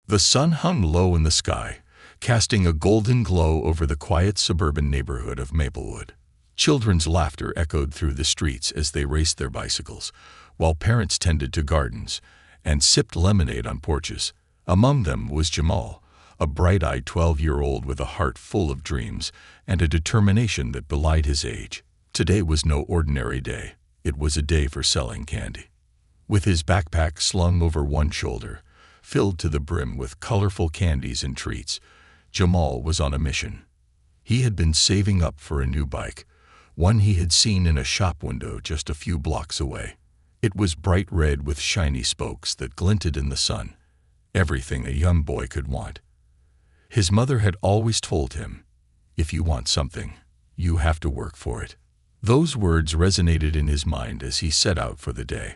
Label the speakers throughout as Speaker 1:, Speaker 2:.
Speaker 1: The sun hung low in the sky, casting a golden glow over the quiet suburban neighborhood of Maplewood. Children's laughter echoed through the streets as they raced their bicycles, while parents tended to gardens and sipped lemonade on porches. Among them was Jamal, a bright-eyed 12-year-old with a heart full of dreams and a determination that belied his age. Today was no ordinary day. It was a day for selling candy. With his backpack slung over one shoulder, filled to the brim with colorful candies and treats, Jamal was on a mission. He had been saving up for a new bike, one he had seen in a shop window just a few blocks away. It was bright red with shiny spokes that glinted in the sun, everything a young boy could want. His mother had always told him, "If you want something, you have to work for it." Those words resonated in his mind as he set out for the day.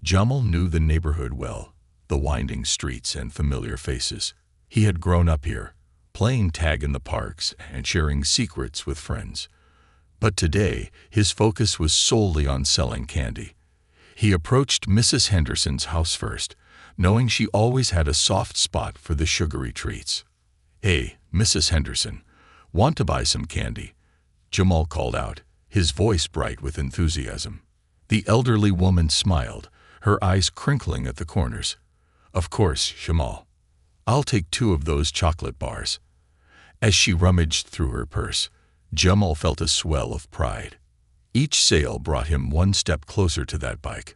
Speaker 1: Jamal knew the neighborhood well, the winding streets and familiar faces. He had grown up here, playing tag in the parks and sharing secrets with friends. But today, his focus was solely on selling candy. He approached Mrs. Henderson's house first, knowing she always had a soft spot for the sugary treats. "Hey, Mrs. Henderson, want to buy some candy?" Jamal called out, his voice bright with enthusiasm. The elderly woman smiled, her eyes crinkling at the corners. "Of course, Jamal. I'll take 2 of those chocolate bars." As she rummaged through her purse, Jamal felt a swell of pride. Each sale brought him one step closer to that bike.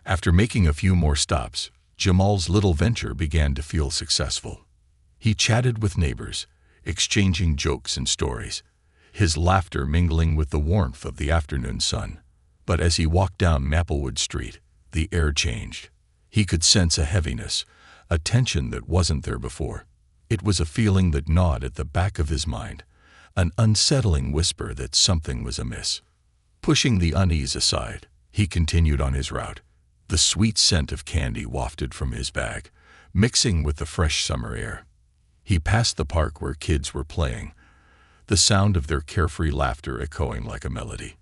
Speaker 1: After making a few more stops, Jamal's little venture began to feel successful. He chatted with neighbors, exchanging jokes and stories, his laughter mingling with the warmth of the afternoon sun. But as he walked down Maplewood Street, the air changed. He could sense a heaviness, a tension that wasn't there before. It was a feeling that gnawed at the back of his mind, an unsettling whisper that something was amiss. Pushing the unease aside, he continued on his route. The sweet scent of candy wafted from his bag, mixing with the fresh summer air. He passed the park where kids were playing, the sound of their carefree laughter echoing like a melody.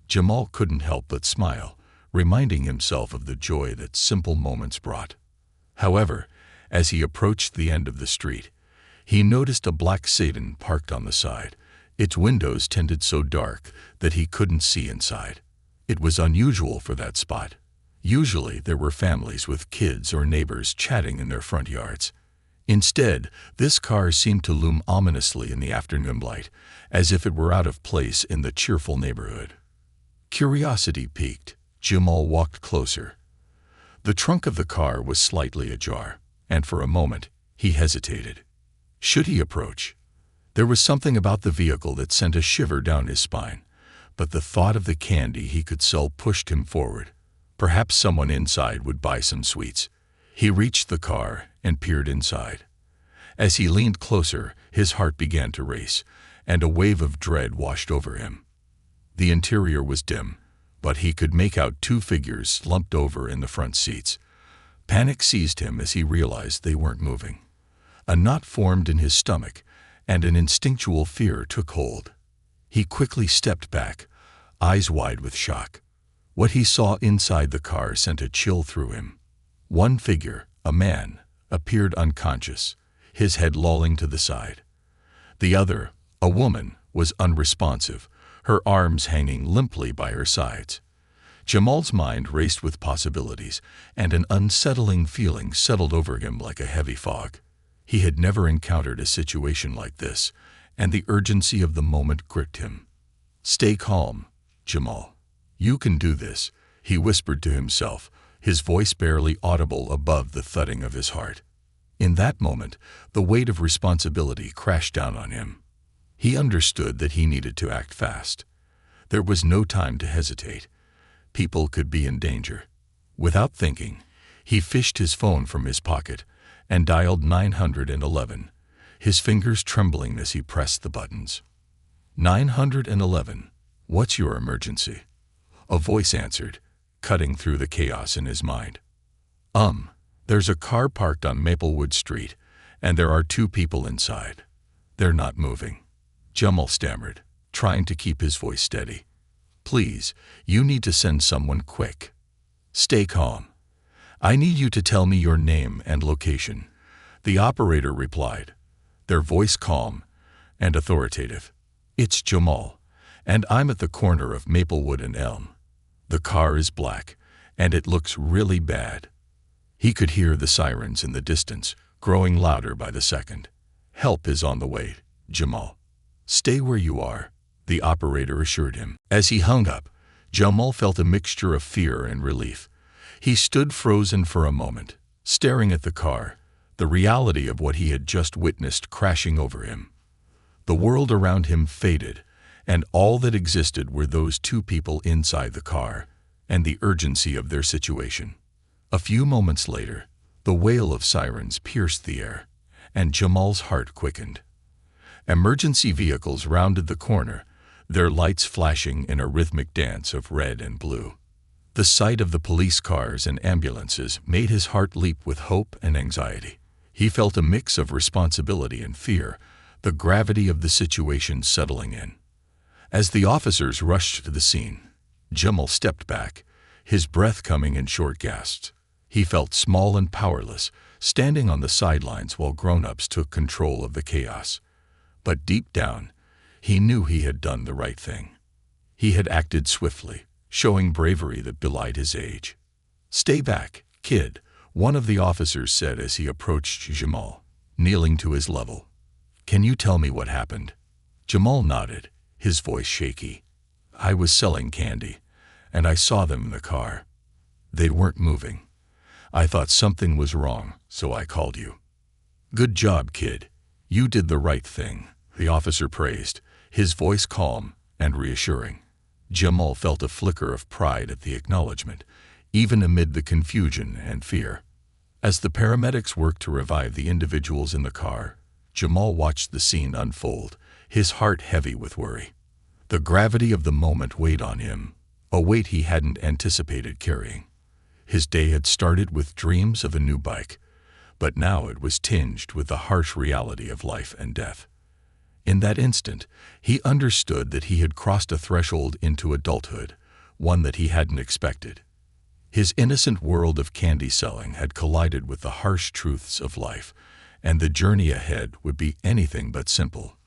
Speaker 1: Jamal couldn't help but smile, reminding himself of the joy that simple moments brought. However, as he approached the end of the street, he noticed a black sedan parked on the side. Its windows tended so dark that he couldn't see inside. It was unusual for that spot. Usually there were families with kids or neighbors chatting in their front yards. Instead, this car seemed to loom ominously in the afternoon light, as if it were out of place in the cheerful neighborhood. Curiosity piqued. Jamal walked closer. The trunk of the car was slightly ajar, and for a moment, he hesitated. Should he approach? There was something about the vehicle that sent a shiver down his spine, but the thought of the candy he could sell pushed him forward. Perhaps someone inside would buy some sweets. He reached the car and peered inside. As he leaned closer, his heart began to race, and a wave of dread washed over him. The interior was dim, but he could make out 2 figures slumped over in the front seats. Panic seized him as he realized they weren't moving. A knot formed in his stomach, and an instinctual fear took hold. He quickly stepped back, eyes wide with shock. What he saw inside the car sent a chill through him. One figure, a man, appeared unconscious, his head lolling to the side. The other, a woman, was unresponsive, her arms hanging limply by her sides. Jamal's mind raced with possibilities, and an unsettling feeling settled over him like a heavy fog. He had never encountered a situation like this, and the urgency of the moment gripped him. "Stay calm, Jamal. You can do this," he whispered to himself, his voice barely audible above the thudding of his heart. In that moment, the weight of responsibility crashed down on him. He understood that he needed to act fast. There was no time to hesitate. People could be in danger. Without thinking, he fished his phone from his pocket and dialed 911, his fingers trembling as he pressed the buttons. 911, what's your emergency? A voice answered, cutting through the chaos in his mind. There's a car parked on Maplewood Street, and there are 2 people inside. They're not moving." Jamal stammered, trying to keep his voice steady. "Please, you need to send someone quick." "Stay calm. I need you to tell me your name and location. The operator replied, their voice calm and authoritative. "It's Jamal, and I'm at the corner of Maplewood and Elm. The car is black, and it looks really bad." He could hear the sirens in the distance, growing louder by the second. "Help is on the way, Jamal. Stay where you are," the operator assured him. As he hung up, Jamal felt a mixture of fear and relief. He stood frozen for a moment, staring at the car, the reality of what he had just witnessed crashing over him. The world around him faded, and all that existed were those two people inside the car, and the urgency of their situation. A few moments later, the wail of sirens pierced the air, and Jamal's heart quickened. Emergency vehicles rounded the corner, their lights flashing in a rhythmic dance of red and blue. The sight of the police cars and ambulances made his heart leap with hope and anxiety. He felt a mix of responsibility and fear, the gravity of the situation settling in. As the officers rushed to the scene, Jamal stepped back, his breath coming in short gasps. He felt small and powerless, standing on the sidelines while grown-ups took control of the chaos. But deep down, he knew he had done the right thing. He had acted swiftly, showing bravery that belied his age. "Stay back, kid," one of the officers said as he approached Jamal, kneeling to his level. "Can you tell me what happened?" Jamal nodded, his voice shaky. "I was selling candy, and I saw them in the car. They weren't moving. I thought something was wrong, so I called you." "Good job, kid. You did the right thing," the officer praised, his voice calm and reassuring. Jamal felt a flicker of pride at the acknowledgement, even amid the confusion and fear. As the paramedics worked to revive the individuals in the car, Jamal watched the scene unfold, his heart heavy with worry. The gravity of the moment weighed on him, a weight he hadn't anticipated carrying. His day had started with dreams of a new bike, but now it was tinged with the harsh reality of life and death. In that instant, he understood that he had crossed a threshold into adulthood, one that he hadn't expected. His innocent world of candy selling had collided with the harsh truths of life, and the journey ahead would be anything but simple.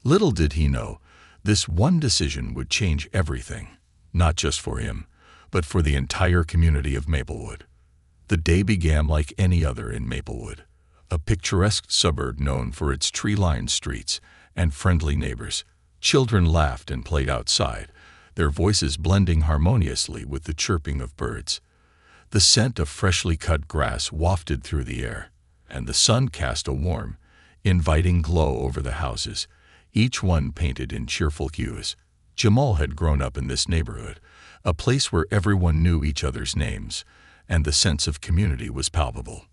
Speaker 1: Little did he know, this one decision would change everything, not just for him, but for the entire community of Maplewood. The day began like any other in Maplewood, a picturesque suburb known for its tree-lined streets and friendly neighbors. Children laughed and played outside, their voices blending harmoniously with the chirping of birds. The scent of freshly cut grass wafted through the air, and the sun cast a warm, inviting glow over the houses, each one painted in cheerful hues. Jamal had grown up in this neighborhood, a place where everyone knew each other's names, and the sense of community was palpable.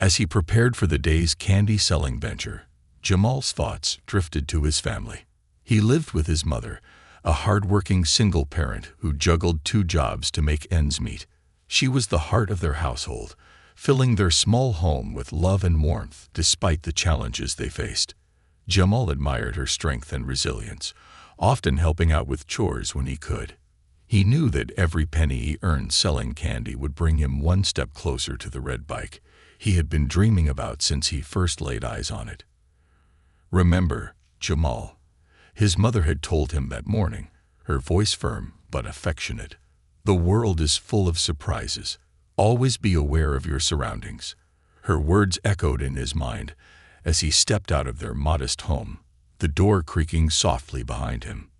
Speaker 1: As he prepared for the day's candy-selling venture, Jamal's thoughts drifted to his family. He lived with his mother, a hard-working single parent who juggled 2 jobs to make ends meet. She was the heart of their household, filling their small home with love and warmth despite the challenges they faced. Jamal admired her strength and resilience, often helping out with chores when he could. He knew that every penny he earned selling candy would bring him one step closer to the red bike he had been dreaming about since he first laid eyes on it. "Remember, Jamal," his mother had told him that morning, her voice firm but affectionate. "The world is full of surprises. Always be aware of your surroundings." Her words echoed in his mind as he stepped out of their modest home, the door creaking softly behind him.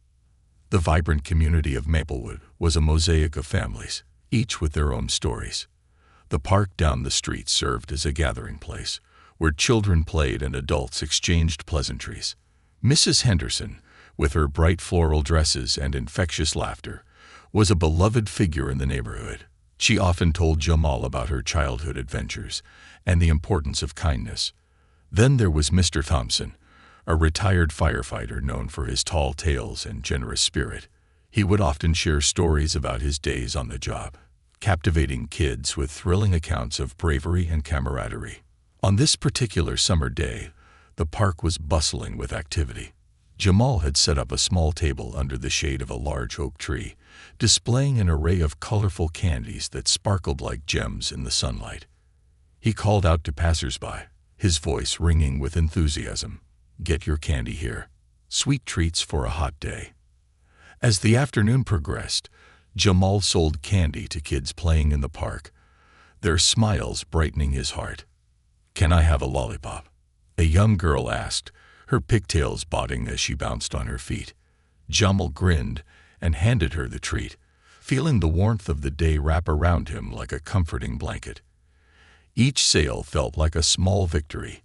Speaker 1: The vibrant community of Maplewood was a mosaic of families, each with their own stories. The park down the street served as a gathering place, where children played and adults exchanged pleasantries. Mrs. Henderson, with her bright floral dresses and infectious laughter, was a beloved figure in the neighborhood. She often told Jamal about her childhood adventures and the importance of kindness. Then there was Mr. Thompson, a retired firefighter known for his tall tales and generous spirit. He would often share stories about his days on the job, captivating kids with thrilling accounts of bravery and camaraderie. On this particular summer day, the park was bustling with activity. Jamal had set up a small table under the shade of a large oak tree, displaying an array of colorful candies that sparkled like gems in the sunlight. He called out to passersby, his voice ringing with enthusiasm. "Get your candy here. Sweet treats for a hot day." As the afternoon progressed, Jamal sold candy to kids playing in the park, their smiles brightening his heart. "Can I have a lollipop?" a young girl asked, her pigtails bobbing as she bounced on her feet. Jamal grinned and handed her the treat, feeling the warmth of the day wrap around him like a comforting blanket. Each sale felt like a small victory,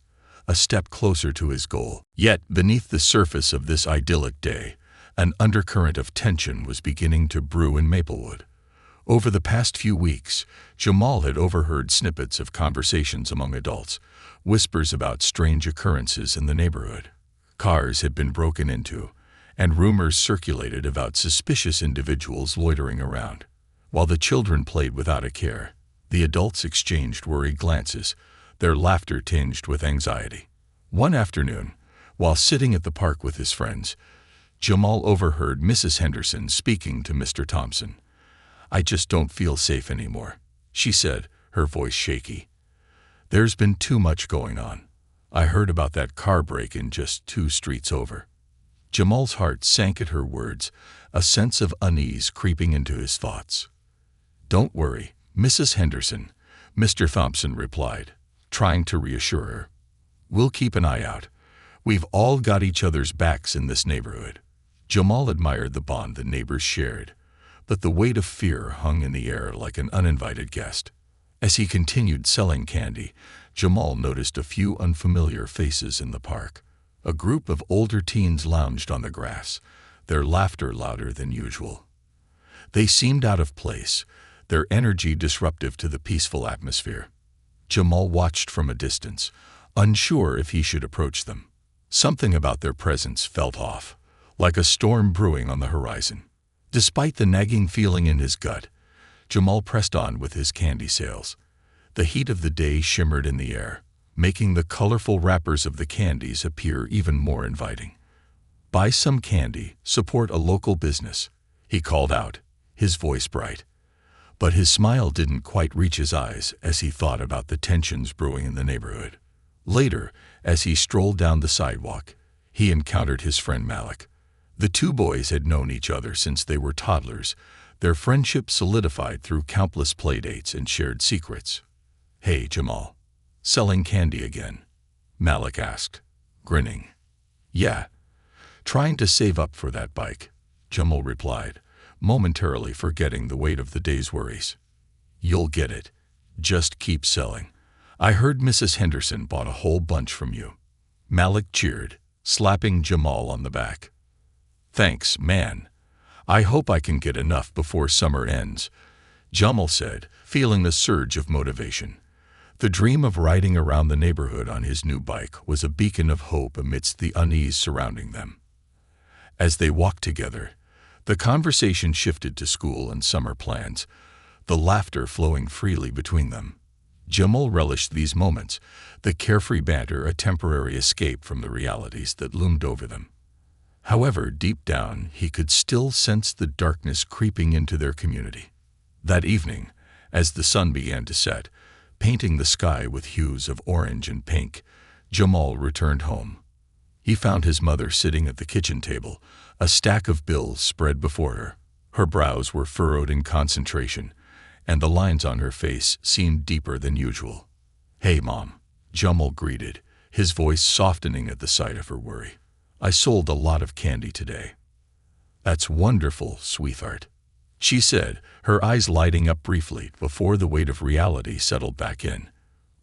Speaker 1: a step closer to his goal. Yet, beneath the surface of this idyllic day, an undercurrent of tension was beginning to brew in Maplewood. Over the past few weeks, Jamal had overheard snippets of conversations among adults, whispers about strange occurrences in the neighborhood. Cars had been broken into, and rumors circulated about suspicious individuals loitering around. While the children played without a care, the adults exchanged worried glances, their laughter tinged with anxiety. One afternoon, while sitting at the park with his friends, Jamal overheard Mrs. Henderson speaking to Mr. Thompson. "I just don't feel safe anymore," she said, her voice shaky. "There's been too much going on. I heard about that car break-in just 2 streets over." Jamal's heart sank at her words, a sense of unease creeping into his thoughts. "Don't worry, Mrs. Henderson," Mr. Thompson replied, trying to reassure her. "We'll keep an eye out. We've all got each other's backs in this neighborhood." Jamal admired the bond the neighbors shared, but the weight of fear hung in the air like an uninvited guest. As he continued selling candy, Jamal noticed a few unfamiliar faces in the park. A group of older teens lounged on the grass, their laughter louder than usual. They seemed out of place, their energy disruptive to the peaceful atmosphere. Jamal watched from a distance, unsure if he should approach them. Something about their presence felt off, like a storm brewing on the horizon. Despite the nagging feeling in his gut, Jamal pressed on with his candy sales. The heat of the day shimmered in the air, making the colorful wrappers of the candies appear even more inviting. "Buy some candy, support a local business," he called out, his voice bright. But his smile didn't quite reach his eyes as he thought about the tensions brewing in the neighborhood. Later, as he strolled down the sidewalk, he encountered his friend Malik. The two boys had known each other since they were toddlers, their friendship solidified through countless playdates and shared secrets. "Hey, Jamal. Selling candy again?" Malik asked, grinning. "Yeah. Trying to save up for that bike," Jamal replied, momentarily forgetting the weight of the day's worries. "You'll get it. Just keep selling. I heard Mrs. Henderson bought a whole bunch from you." Malik cheered, slapping Jamal on the back. "Thanks, man. I hope I can get enough before summer ends," Jamal said, feeling a surge of motivation. The dream of riding around the neighborhood on his new bike was a beacon of hope amidst the unease surrounding them. As they walked together, the conversation shifted to school and summer plans, the laughter flowing freely between them. Jamal relished these moments, the carefree banter a temporary escape from the realities that loomed over them. However, deep down, he could still sense the darkness creeping into their community. That evening, as the sun began to set, painting the sky with hues of orange and pink, Jamal returned home. He found his mother sitting at the kitchen table, a stack of bills spread before her. Her brows were furrowed in concentration, and the lines on her face seemed deeper than usual. "Hey, Mom," Jamal greeted, his voice softening at the sight of her worry. "I sold a lot of candy today." "That's wonderful, sweetheart," she said, her eyes lighting up briefly before the weight of reality settled back in.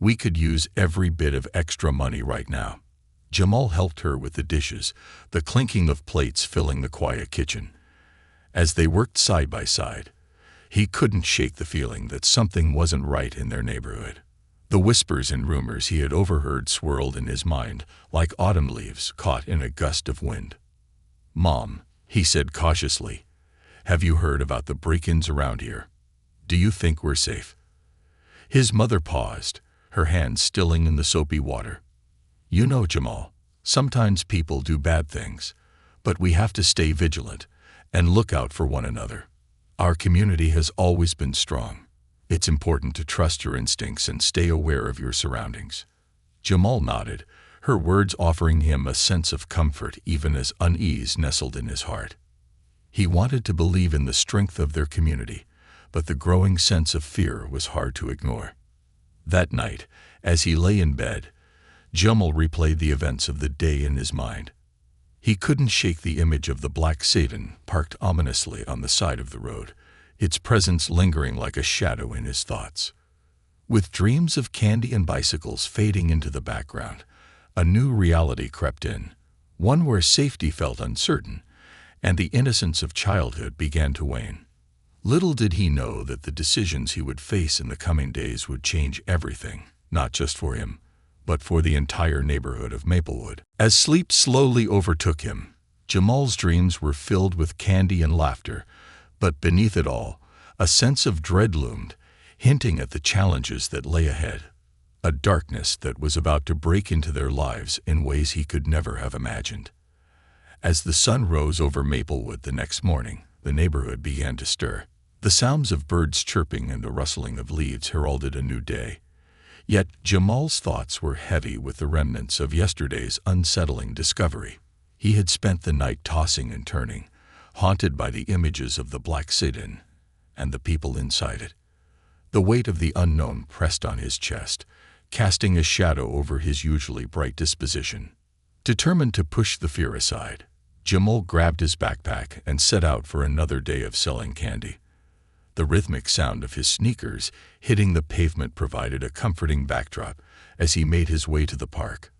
Speaker 1: "We could use every bit of extra money right now." Jamal helped her with the dishes, the clinking of plates filling the quiet kitchen. As they worked side by side, he couldn't shake the feeling that something wasn't right in their neighborhood. The whispers and rumors he had overheard swirled in his mind like autumn leaves caught in a gust of wind. "Mom," he said cautiously, "have you heard about the break-ins around here? Do you think we're safe?" His mother paused, her hands stilling in the soapy water. "You know, Jamal, sometimes people do bad things, but we have to stay vigilant and look out for one another. Our community has always been strong. It's important to trust your instincts and stay aware of your surroundings." Jamal nodded, her words offering him a sense of comfort even as unease nestled in his heart. He wanted to believe in the strength of their community, but the growing sense of fear was hard to ignore. That night, as he lay in bed, Jamal replayed the events of the day in his mind. He couldn't shake the image of the black sedan parked ominously on the side of the road, its presence lingering like a shadow in his thoughts. With dreams of candy and bicycles fading into the background, a new reality crept in, one where safety felt uncertain, and the innocence of childhood began to wane. Little did he know that the decisions he would face in the coming days would change everything, not just for him, but for the entire neighborhood of Maplewood. As sleep slowly overtook him, Jamal's dreams were filled with candy and laughter, but beneath it all, a sense of dread loomed, hinting at the challenges that lay ahead, a darkness that was about to break into their lives in ways he could never have imagined. As the sun rose over Maplewood the next morning, the neighborhood began to stir. The sounds of birds chirping and the rustling of leaves heralded a new day. Yet Jamal's thoughts were heavy with the remnants of yesterday's unsettling discovery. He had spent the night tossing and turning, haunted by the images of the black sedan and the people inside it. The weight of the unknown pressed on his chest, casting a shadow over his usually bright disposition. Determined to push the fear aside, Jamal grabbed his backpack and set out for another day of selling candy. The rhythmic sound of his sneakers hitting the pavement provided a comforting backdrop as he made his way to the park.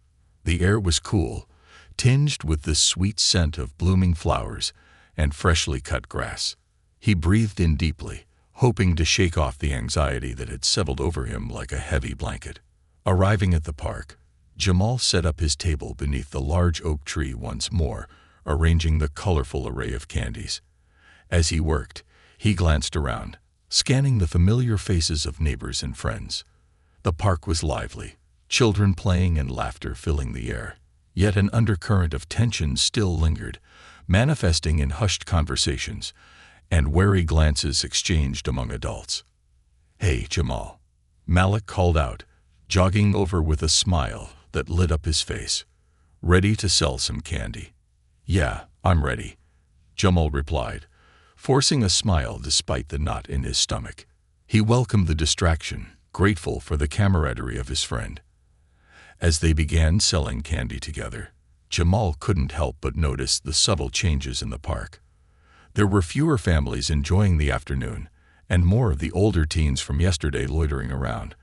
Speaker 1: The air was cool, tinged with the sweet scent of blooming flowers and freshly cut grass. He breathed in deeply, hoping to shake off the anxiety that had settled over him like a heavy blanket. Arriving at the park, Jamal set up his table beneath the large oak tree once more, arranging the colorful array of candies. As he worked, he glanced around, scanning the familiar faces of neighbors and friends. The park was lively, children playing and laughter filling the air. Yet an undercurrent of tension still lingered, manifesting in hushed conversations and wary glances exchanged among adults. "Hey, Jamal," Malik called out, jogging over with a smile that lit up his face. "Ready to sell some candy?" "Yeah, I'm ready," Jamal replied, forcing a smile despite the knot in his stomach. He welcomed the distraction, grateful for the camaraderie of his friend. As they began selling candy together, Jamal couldn't help but notice the subtle changes in the park. There were fewer families enjoying the afternoon, and more of the older teens from yesterday loitering around,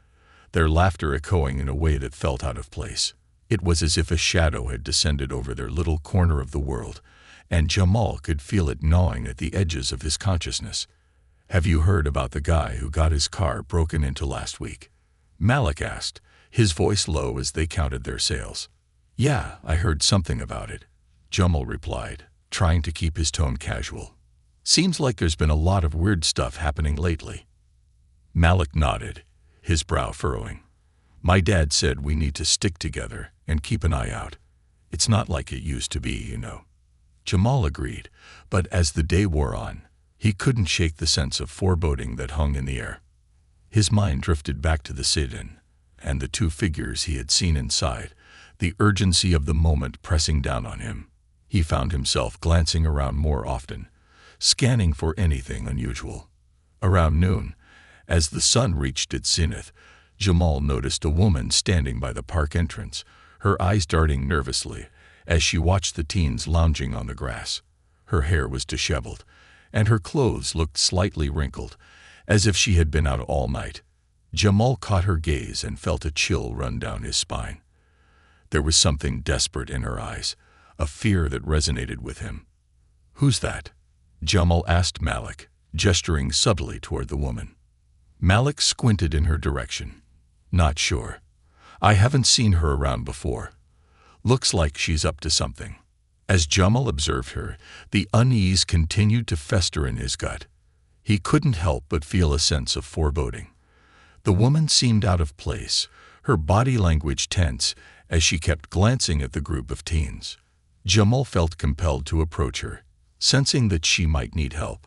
Speaker 1: their laughter echoing in a way that felt out of place. It was as if a shadow had descended over their little corner of the world, and Jamal could feel it gnawing at the edges of his consciousness. "Have you heard about the guy who got his car broken into last week?" Malik asked, his voice low as they counted their sales. "Yeah, I heard something about it," Jamal replied, trying to keep his tone casual. "Seems like there's been a lot of weird stuff happening lately." Malik nodded, his brow furrowing. "My dad said we need to stick together and keep an eye out. It's not like it used to be, you know." Jamal agreed, but as the day wore on, he couldn't shake the sense of foreboding that hung in the air. His mind drifted back to the sit-in, and the two figures he had seen inside, the urgency of the moment pressing down on him. He found himself glancing around more often, scanning for anything unusual. Around noon, as the sun reached its zenith, Jamal noticed a woman standing by the park entrance, her eyes darting nervously as she watched the teens lounging on the grass. Her hair was disheveled, and her clothes looked slightly wrinkled, as if she had been out all night. Jamal caught her gaze and felt a chill run down his spine. There was something desperate in her eyes, a fear that resonated with him. "Who's that?" Jamal asked Malik, gesturing subtly toward the woman. Malik squinted in her direction. "Not sure. I haven't seen her around before. Looks like she's up to something." As Jamal observed her, the unease continued to fester in his gut. He couldn't help but feel a sense of foreboding. The woman seemed out of place, her body language tense as she kept glancing at the group of teens. Jamal felt compelled to approach her, sensing that she might need help.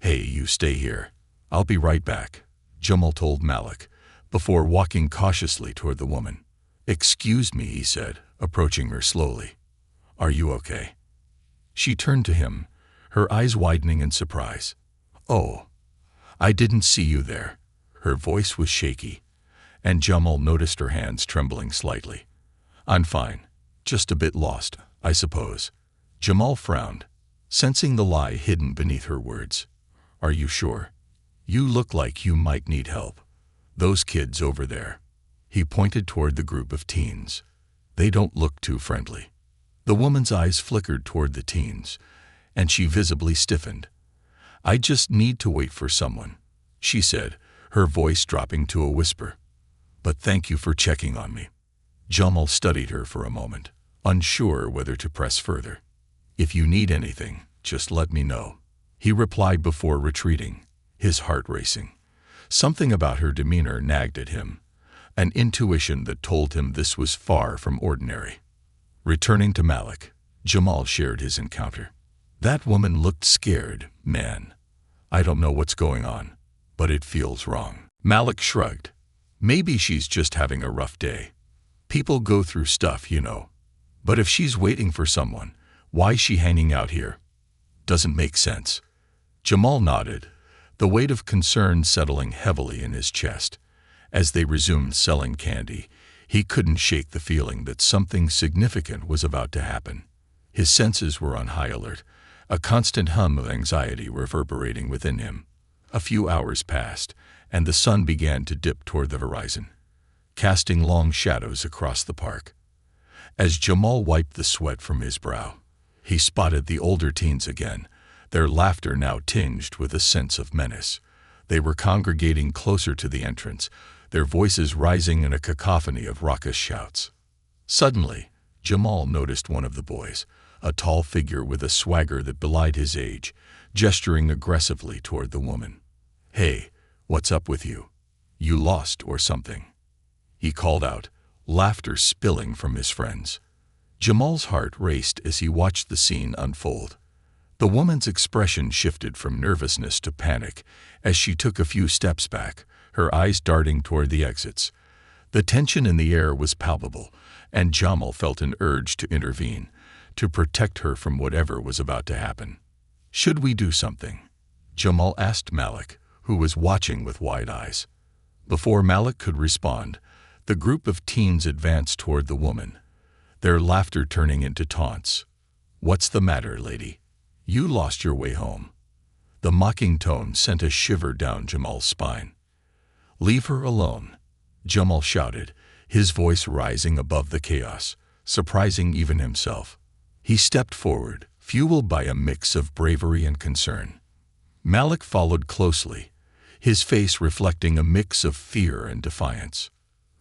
Speaker 1: "Hey, you stay here. I'll be right back," Jamal told Malik, before walking cautiously toward the woman. "Excuse me," he said, approaching her slowly. "Are you okay?" She turned to him, her eyes widening in surprise. "Oh, I didn't see you there." Her voice was shaky, and Jamal noticed her hands trembling slightly. "I'm fine. Just a bit lost, I suppose." Jamal frowned, sensing the lie hidden beneath her words. "Are you sure? You look like you might need help. Those kids over there." He pointed toward the group of teens. "They don't look too friendly." The woman's eyes flickered toward the teens, and she visibly stiffened. "I just need to wait for someone," she said, her voice dropping to a whisper. "But thank you for checking on me." Jamal studied her for a moment, unsure whether to press further. "If you need anything, just let me know," he replied before retreating, his heart racing. Something about her demeanor nagged at him, an intuition that told him this was far from ordinary. Returning to Malik, Jamal shared his encounter. "That woman looked scared, man. I don't know what's going on, but it feels wrong." Malik shrugged. "Maybe she's just having a rough day. People go through stuff, you know. But if she's waiting for someone, why's she hanging out here? Doesn't make sense." Jamal nodded, the weight of concern settling heavily in his chest. As they resumed selling candy, he couldn't shake the feeling that something significant was about to happen. His senses were on high alert, a constant hum of anxiety reverberating within him. A few hours passed, and the sun began to dip toward the horizon, casting long shadows across the park. As Jamal wiped the sweat from his brow, he spotted the older teens again, their laughter now tinged with a sense of menace. They were congregating closer to the entrance, their voices rising in a cacophony of raucous shouts. Suddenly, Jamal noticed one of the boys, a tall figure with a swagger that belied his age, gesturing aggressively toward the woman. "Hey, what's up with you? You lost or something?" he called out, laughter spilling from his friends. Jamal's heart raced as he watched the scene unfold. The woman's expression shifted from nervousness to panic as she took a few steps back, her eyes darting toward the exits. The tension in the air was palpable, and Jamal felt an urge to intervene, to protect her from whatever was about to happen. "Should we do something?" Jamal asked Malik, who was watching with wide eyes. Before Malik could respond, the group of teens advanced toward the woman, their laughter turning into taunts. "What's the matter, lady? You lost your way home." The mocking tone sent a shiver down Jamal's spine. "Leave her alone," Jamal shouted, his voice rising above the chaos, surprising even himself. He stepped forward, fueled by a mix of bravery and concern. Malik followed closely, his face reflecting a mix of fear and defiance.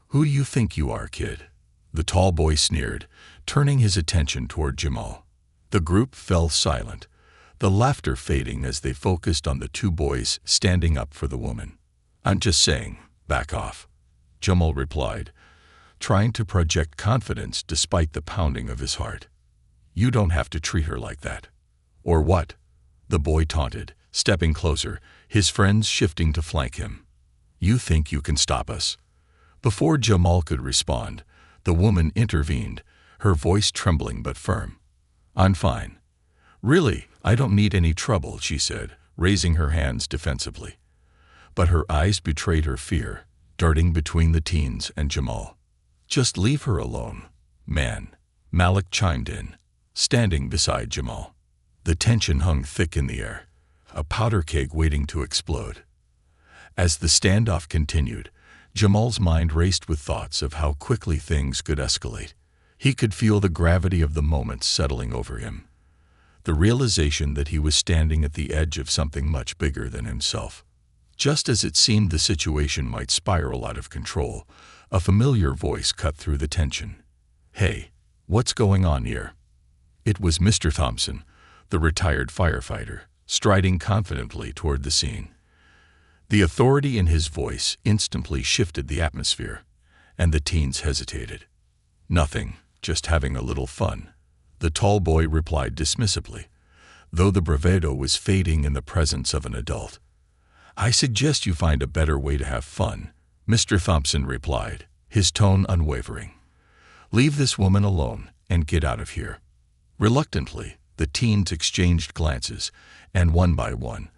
Speaker 1: "Who do you think you are, kid?" the tall boy sneered, turning his attention toward Jamal. The group fell silent, the laughter fading as they focused on the two boys standing up for the woman. "I'm just saying, back off," Jamal replied, trying to project confidence despite the pounding of his heart. "You don't have to treat her like that." "Or what?" the boy taunted, stepping closer, his friends shifting to flank him. "You think you can stop us?" Before Jamal could respond, the woman intervened, her voice trembling but firm. "I'm fine. Really, I don't need any trouble," she said, raising her hands defensively. But her eyes betrayed her fear, darting between the teens and Jamal. "Just leave her alone, man," Malik chimed in, standing beside Jamal. The tension hung thick in the air, a powder keg waiting to explode. As the standoff continued, Jamal's mind raced with thoughts of how quickly things could escalate. He could feel the gravity of the moment settling over him, the realization that he was standing at the edge of something much bigger than himself. Just as it seemed the situation might spiral out of control, a familiar voice cut through the tension. "Hey, what's going on here?" It was Mr. Thompson, the retired firefighter, striding confidently toward the scene. The authority in his voice instantly shifted the atmosphere, and the teens hesitated. "Nothing, just having a little fun," the tall boy replied dismissively, though the bravado was fading in the presence of an adult. "I suggest you find a better way to have fun," Mr. Thompson replied, his tone unwavering. Leave this woman alone and get out of here." Reluctantly, the teens exchanged glances, and one by one,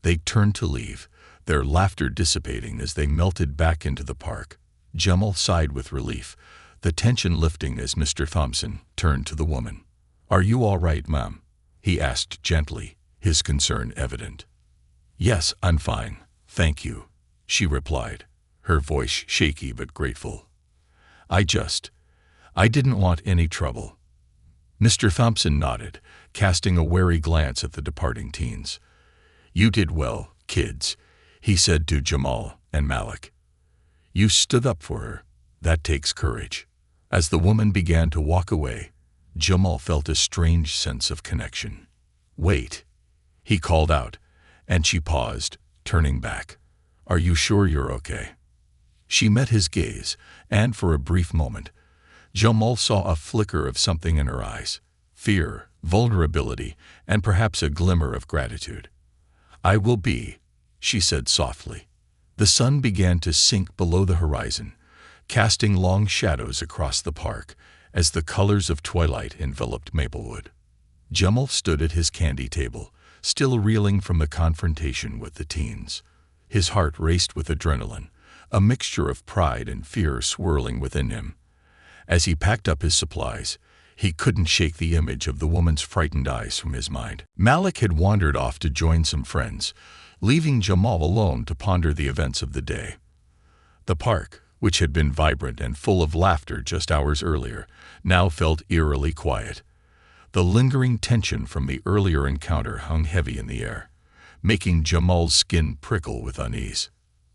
Speaker 1: they turned to leave, their laughter dissipating as they melted back into the park. Jamal sighed with relief, the tension lifting as Mr. Thompson turned to the woman. "Are you all right, ma'am?" he asked gently, his concern evident. "Yes, I'm fine, thank you," she replied, her voice shaky but grateful. I didn't want any trouble." Mr. Thompson nodded, casting a wary glance at the departing teens. "You did well, kids," he said to Jamal and Malik. "You stood up for her. That takes courage." As the woman began to walk away, Jamal felt a strange sense of connection. "Wait," he called out, and she paused, turning back. "Are you sure you're okay?" She met his gaze, and for a brief moment, Jamal saw a flicker of something in her eyes: fear, vulnerability, and perhaps a glimmer of gratitude. "I will be," she said softly. The sun began to sink below the horizon, casting long shadows across the park as the colors of twilight enveloped Maplewood. Jamal stood at his candy table, still reeling from the confrontation with the teens. His heart raced with adrenaline, a mixture of pride and fear swirling within him. As he packed up his supplies, he couldn't shake the image of the woman's frightened eyes from his mind. Malik had wandered off to join some friends, leaving Jamal alone to ponder the events of the day. The park, which had been vibrant and full of laughter just hours earlier, now felt eerily quiet. The lingering tension from the earlier encounter hung heavy in the air, making Jamal's skin prickle with unease.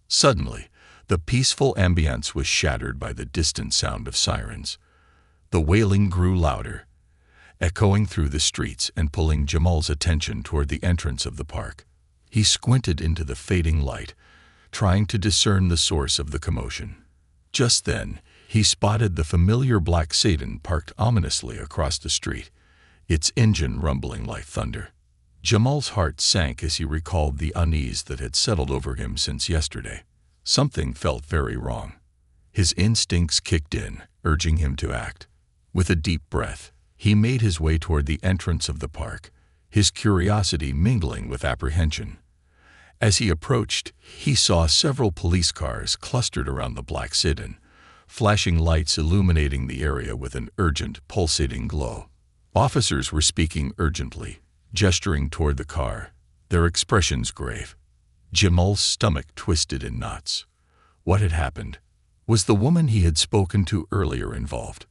Speaker 1: Suddenly, the peaceful ambience was shattered by the distant sound of sirens. The wailing grew louder, echoing through the streets and pulling Jamal's attention toward the entrance of the park. He squinted into the fading light, trying to discern the source of the commotion. Just then, he spotted the familiar black sedan parked ominously across the street, its engine rumbling like thunder. Jamal's heart sank as he recalled the unease that had settled over him since yesterday. Something felt very wrong. His instincts kicked in, urging him to act. With a deep breath, he made his way toward the entrance of the park, his curiosity mingling with apprehension. As he approached, he saw several police cars clustered around the black sedan, flashing lights illuminating the area with an urgent, pulsating glow. Officers were speaking urgently, gesturing toward the car, their expressions grave. Jamal's stomach twisted in knots. What had happened? Was the woman he had spoken to earlier involved?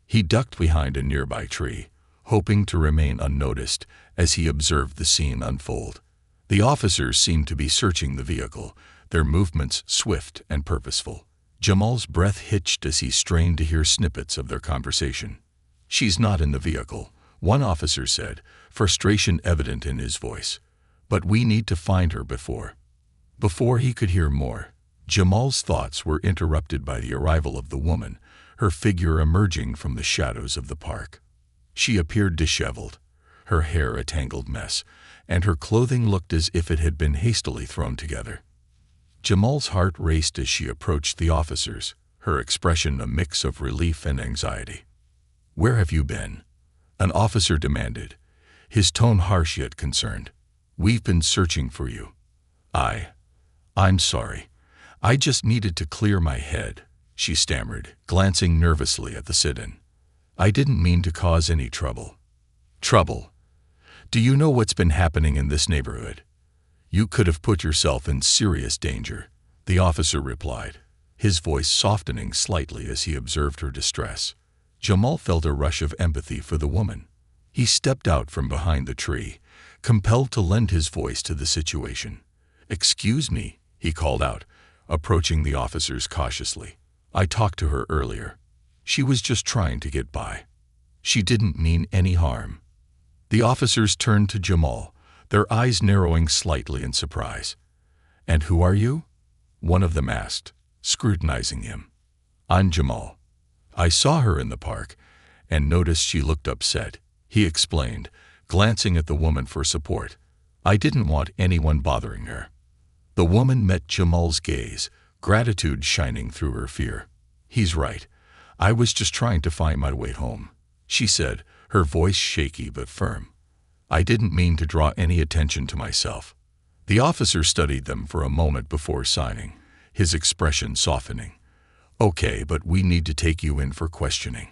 Speaker 1: He ducked behind a nearby tree, hoping to remain unnoticed as he observed the scene unfold. The officers seemed to be searching the vehicle, their movements swift and purposeful. Jamal's breath hitched as he strained to hear snippets of their conversation. "She's not in the vehicle," one officer said, frustration evident in his voice. "But we need to find her before." Before he could hear more, Jamal's thoughts were interrupted by the arrival of the woman, her figure emerging from the shadows of the park. She appeared disheveled, her hair a tangled mess, and her clothing looked as if it had been hastily thrown together. Jamal's heart raced as she approached the officers, her expression a mix of relief and anxiety. "Where have you been?" an officer demanded, his tone harsh yet concerned. "We've been searching for you." I'm sorry. I just needed to clear my head," she stammered, glancing nervously at the sit-in. "I didn't mean to cause any trouble." "Trouble? Do you know what's been happening in this neighborhood? You could have put yourself in serious danger," the officer replied, his voice softening slightly as he observed her distress. Jamal felt a rush of empathy for the woman. He stepped out from behind the tree, compelled to lend his voice to the situation. "Excuse me," he called out, approaching the officers cautiously. "I talked to her earlier. She was just trying to get by. She didn't mean any harm." The officers turned to Jamal, their eyes narrowing slightly in surprise. "And who are you?" one of them asked, scrutinizing him. "I'm Jamal. I saw her in the park and noticed she looked upset," he explained, glancing at the woman for support. "I didn't want anyone bothering her." The woman met Jamal's gaze, gratitude shining through her fear. "He's right. I was just trying to find my way home, she said, her voice shaky but firm. I didn't mean to draw any attention to myself. The officer studied them for a moment before signing, his expression softening. Okay, but we need to take you in for questioning.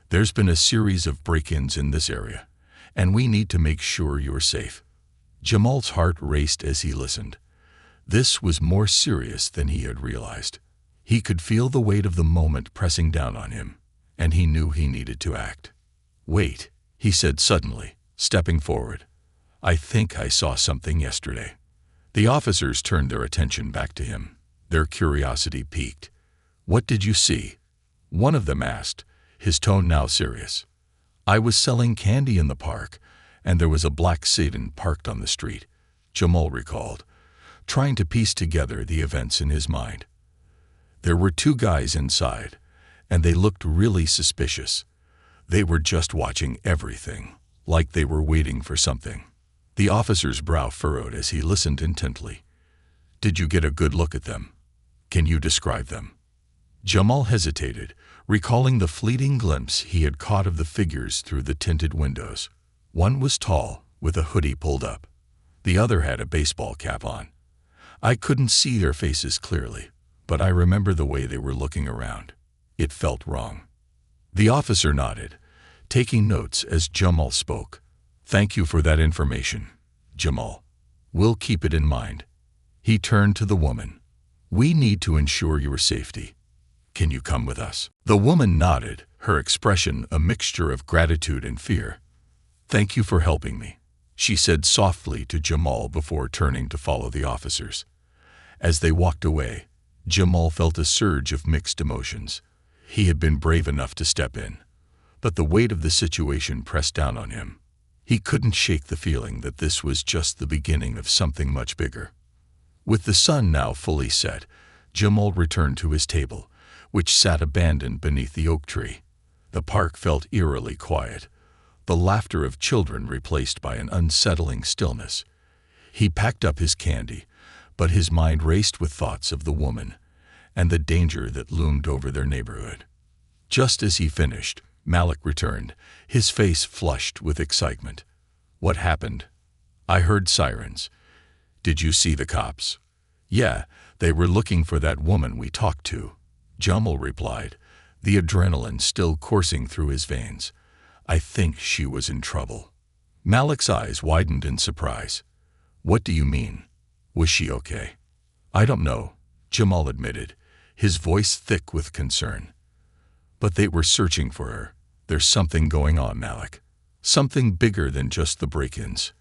Speaker 1: There's been a series of break-ins in this area, and we need to make sure you're safe. Jamal's heart raced as he listened. This was more serious than he had realized. He could feel the weight of the moment pressing down on him, and he knew he needed to act. Wait, he said suddenly, stepping forward. I think I saw something yesterday. The officers turned their attention back to him, their curiosity piqued. What did you see? One of them asked, his tone now serious. I was selling candy in the park, and there was a black sedan parked on the street, Jamal recalled, trying to piece together the events in his mind. There were two guys inside, and they looked really suspicious. They were just watching everything, like they were waiting for something. The officer's brow furrowed as he listened intently. Did you get a good look at them? Can you describe them? Jamal hesitated, recalling the fleeting glimpse he had caught of the figures through the tinted windows. One was tall, with a hoodie pulled up. The other had a baseball cap on. I couldn't see their faces clearly, but I remember the way they were looking around. It felt wrong. The officer nodded, taking notes as Jamal spoke. Thank you for that information, Jamal. We'll keep it in mind. He turned to the woman. We need to ensure your safety. Can you come with us? The woman nodded, her expression a mixture of gratitude and fear. Thank you for helping me, she said softly to Jamal before turning to follow the officers. As they walked away, Jamal felt a surge of mixed emotions. He had been brave enough to step in, but the weight of the situation pressed down on him. He couldn't shake the feeling that this was just the beginning of something much bigger. With the sun now fully set, Jamal returned to his table, which sat abandoned beneath the oak tree. The park felt eerily quiet, the laughter of children replaced by an unsettling stillness. He packed up his candy, but his mind raced with thoughts of the woman and the danger that loomed over their neighborhood. Just as he finished, Malik returned, his face flushed with excitement. What happened? I heard sirens. Did you see the cops? Yeah, they were looking for that woman we talked to, Jamal replied, the adrenaline still coursing through his veins. I think she was in trouble. Malik's eyes widened in surprise. What do you mean? Was she okay? I don't know, Jamal admitted, his voice thick with concern. But they were searching for her. There's something going on, Malik. Something bigger than just the break-ins.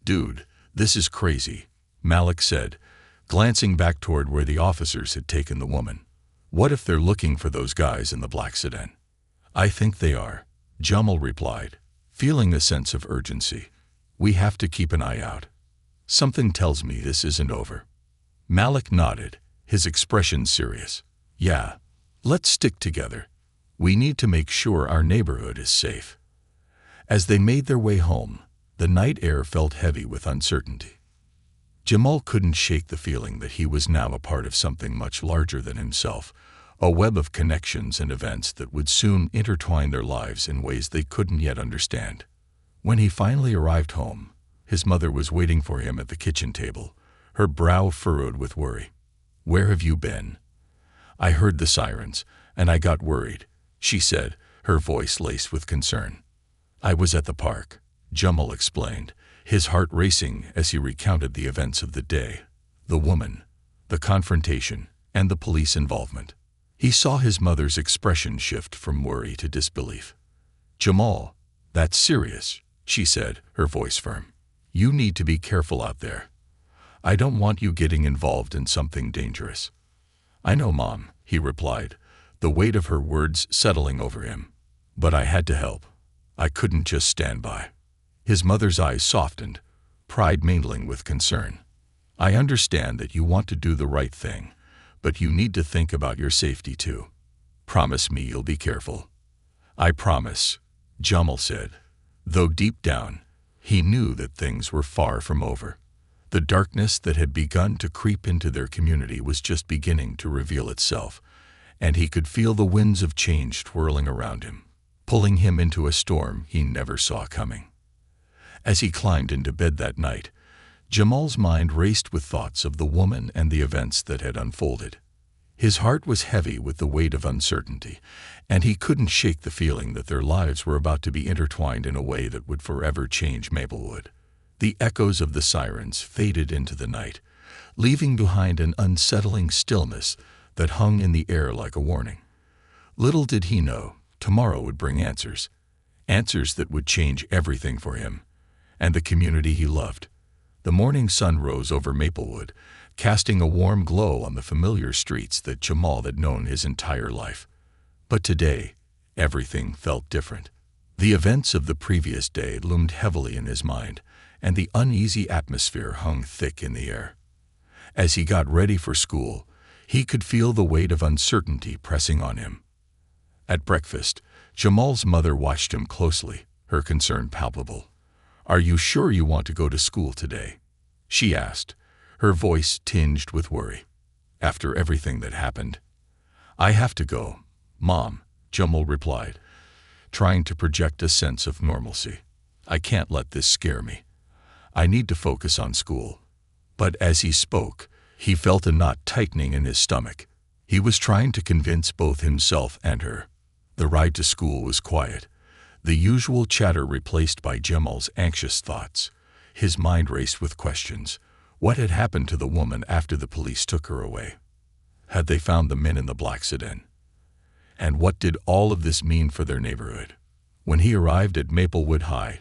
Speaker 1: Dude, this is crazy, Malik said, glancing back toward where the officers had taken the woman. What if they're looking for those guys in the black sedan? I think they are, Jamal replied, feeling a sense of urgency. We have to keep an eye out. Something tells me this isn't over. Malik nodded, his expression serious. Yeah, let's stick together. We need to make sure our neighborhood is safe. As they made their way home, the night air felt heavy with uncertainty. Jamal couldn't shake the feeling that he was now a part of something much larger than himself, a web of connections and events that would soon intertwine their lives in ways they couldn't yet understand. When he finally arrived home, his mother was waiting for him at the kitchen table, her brow furrowed with worry. Where have you been? I heard the sirens, and I got worried, she said, her voice laced with concern. I was at the park, Jamal explained, his heart racing as he recounted the events of the day, the woman, the confrontation, and the police involvement. He saw his mother's expression shift from worry to disbelief. Jamal, that's serious, she said, her voice firm. You need to be careful out there. I don't want you getting involved in something dangerous. I know, Mom, he replied, the weight of her words settling over him. But I had to help. I couldn't just stand by. His mother's eyes softened, pride mingling with concern. I understand that you want to do the right thing, but you need to think about your safety too. Promise me you'll be careful. I promise, Jamal said, though deep down, he knew that things were far from over. The darkness that had begun to creep into their community was just beginning to reveal itself, and he could feel the winds of change twirling around him, pulling him into a storm he never saw coming. As he climbed into bed that night, Jamal's mind raced with thoughts of the woman and the events that had unfolded. His heart was heavy with the weight of uncertainty, and he couldn't shake the feeling that their lives were about to be intertwined in a way that would forever change Maplewood. The echoes of the sirens faded into the night, leaving behind an unsettling stillness that hung in the air like a warning. Little did he know, tomorrow would bring answers that would change everything for him and the community he loved. The morning sun rose over Maplewood, casting a warm glow on the familiar streets that Jamal had known his entire life. But today, everything felt different. The events of the previous day loomed heavily in his mind, and the uneasy atmosphere hung thick in the air. As he got ready for school, he could feel the weight of uncertainty pressing on him. At breakfast, Jamal's mother watched him closely, her concern palpable. "Are you sure you want to go to school today?" she asked, her voice tinged with worry. "After everything that happened?" "I have to go, Mom," Jamal replied, trying to project a sense of normalcy. "I can't let this scare me. I need to focus on school." But as he spoke, he felt a knot tightening in his stomach. He was trying to convince both himself and her. The ride to school was quiet, the usual chatter replaced by Jamal's anxious thoughts. His mind raced with questions. What had happened to the woman after the police took her away? Had they found the men in the black sedan? And what did all of this mean for their neighborhood? When he arrived at Maplewood High,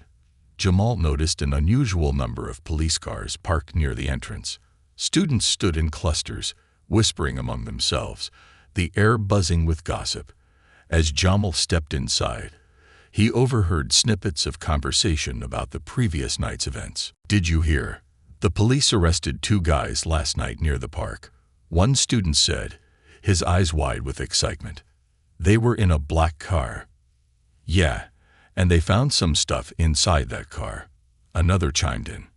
Speaker 1: Jamal noticed an unusual number of police cars parked near the entrance. Students stood in clusters, whispering among themselves, the air buzzing with gossip. As Jamal stepped inside, he overheard snippets of conversation about the previous night's events. "Did you hear? The police arrested 2 guys last night near the park," one student said, his eyes wide with excitement. "They were in a black car." "Yeah, and they found some stuff inside that car," another chimed in.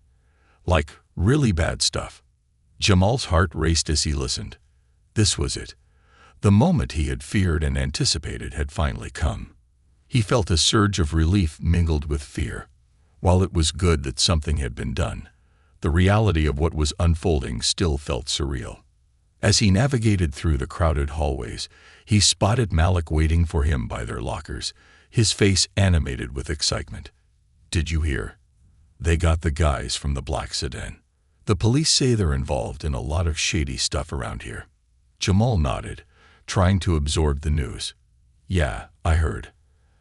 Speaker 1: "Like, really bad stuff." Jamal's heart raced as he listened. This was it. The moment he had feared and anticipated had finally come. He felt a surge of relief mingled with fear. While it was good that something had been done, the reality of what was unfolding still felt surreal. As he navigated through the crowded hallways, he spotted Malik waiting for him by their lockers, his face animated with excitement. "Did you hear? They got the guys from the black sedan. The police say they're involved in a lot of shady stuff around here." Jamal nodded, trying to absorb the news. "Yeah, I heard.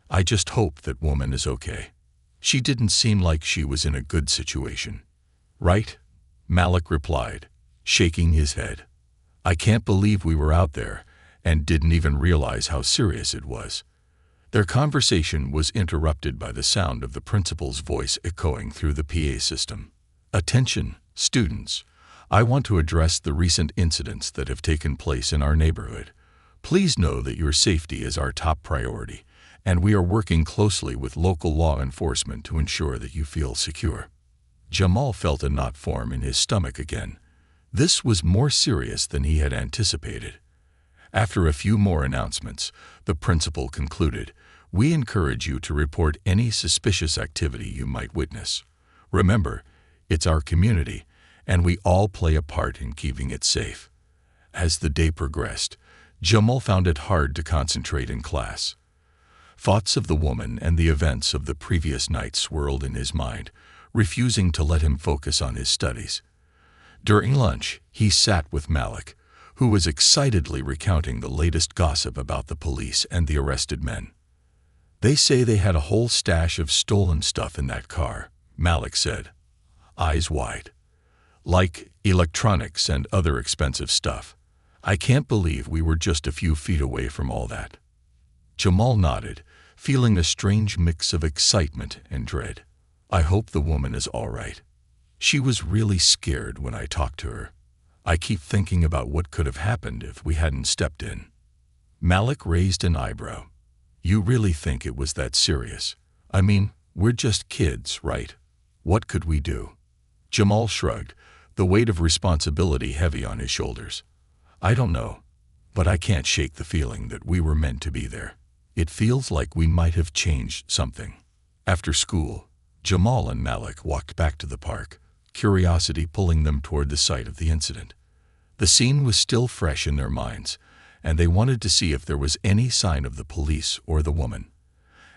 Speaker 1: I just hope that woman is okay. She didn't seem like she was in a good situation." "Right?" Malik replied, shaking his head. "I can't believe we were out there and didn't even realize how serious it was." Their conversation was interrupted by the sound of the principal's voice echoing through the PA system. "Attention, students. I want to address the recent incidents that have taken place in our neighborhood. Please know that your safety is our top priority, and we are working closely with local law enforcement to ensure that you feel secure." Jamal felt a knot form in his stomach again. This was more serious than he had anticipated. After a few more announcements, the principal concluded, "We encourage you to report any suspicious activity you might witness. Remember, it's our community, and we all play a part in keeping it safe." As the day progressed, Jamal found it hard to concentrate in class. Thoughts of the woman and the events of the previous night swirled in his mind, refusing to let him focus on his studies. During lunch, he sat with Malik, who was excitedly recounting the latest gossip about the police and the arrested men. "They say they had a whole stash of stolen stuff in that car," Malik said, eyes wide. "Like electronics and other expensive stuff. I can't believe we were just a few feet away from all that." Jamal nodded, feeling a strange mix of excitement and dread. "I hope the woman is all right. She was really scared when I talked to her. I keep thinking about what could have happened if we hadn't stepped in." Malik raised an eyebrow. "You really think it was that serious? I mean, we're just kids, right? What could we do?" Jamal shrugged, the weight of responsibility heavy on his shoulders. "I don't know. but I can't shake the feeling that we were meant to be there. It feels like we might have changed something. After school, Jamal and Malik walked back to the park, curiosity pulling them toward the site of the incident. The scene was still fresh in their minds, and they wanted to see if there was any sign of the police or the woman.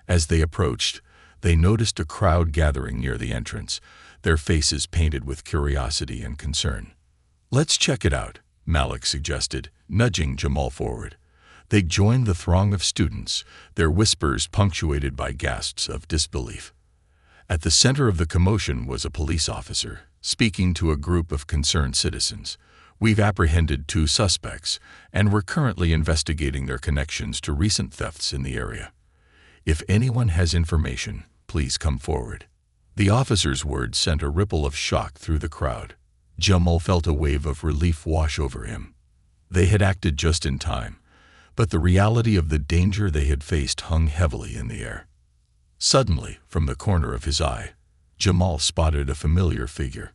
Speaker 1: As they approached, they noticed a crowd gathering near the entrance, their faces painted with curiosity and concern. "Let's check it out," Malik suggested, nudging Jamal forward. They joined the throng of students, their whispers punctuated by gasps of disbelief. At the center of the commotion was a police officer, speaking to a group of concerned citizens. "We've apprehended 2 suspects, and we're currently investigating their connections to recent thefts in the area. If anyone has information, please come forward." The officer's words sent a ripple of shock through the crowd. Jamal felt a wave of relief wash over him. They had acted just in time, but the reality of the danger they had faced hung heavily in the air. Suddenly, from the corner of his eye, Jamal spotted a familiar figure.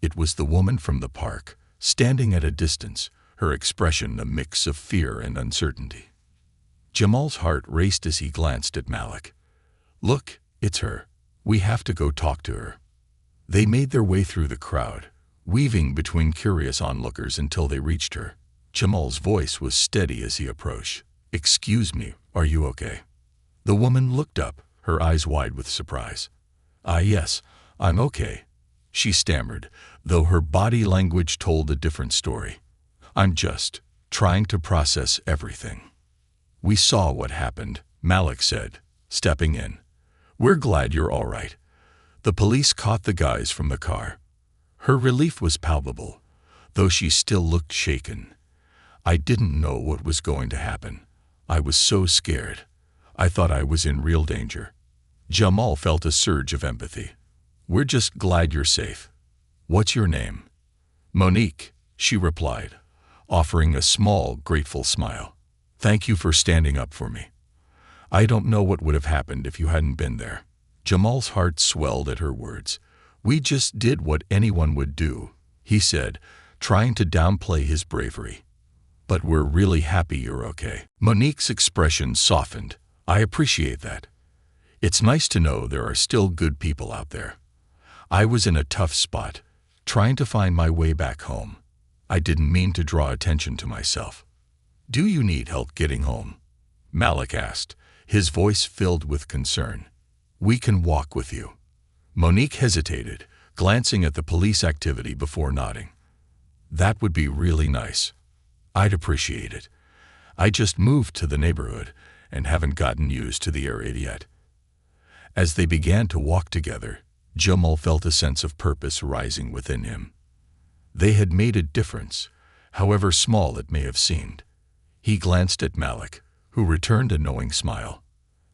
Speaker 1: It was the woman from the park, standing at a distance, her expression a mix of fear and uncertainty. Jamal's heart raced as he glanced at Malik. "Look, it's her. We have to go talk to her." They made their way through the crowd, weaving between curious onlookers until they reached her. Jamal's voice was steady as he approached. "Excuse me, are you okay?" The woman looked up, her eyes wide with surprise. Yes, I'm okay," she stammered, though her body language told a different story. "I'm just trying to process everything." "We saw what happened," Malik said, stepping in. "We're glad you're all right." The police caught the guys from the car. Her relief was palpable, though she still looked shaken. "I didn't know what was going to happen. I was so scared. I thought I was in real danger." Jamal felt a surge of empathy. "We're just glad you're safe. What's your name?" "Monique," she replied, offering a small, grateful smile. "Thank you for standing up for me. I don't know what would have happened if you hadn't been there." Jamal's heart swelled at her words. "We just did what anyone would do," he said, trying to downplay his bravery. "But we're really happy you're okay." Monique's expression softened. "I appreciate that. It's nice to know there are still good people out there. I was in a tough spot, trying to find my way back home. I didn't mean to draw attention to myself." "Do you need help getting home?" Malik asked, his voice filled with concern. "We can walk with you." Monique hesitated, glancing at the police activity before nodding. "That would be really nice. I'd appreciate it. I just moved to the neighborhood and haven't gotten used to the area yet." As they began to walk together, Jamal felt a sense of purpose rising within him. They had made a difference, however small it may have seemed. He glanced at Malik, who returned a knowing smile.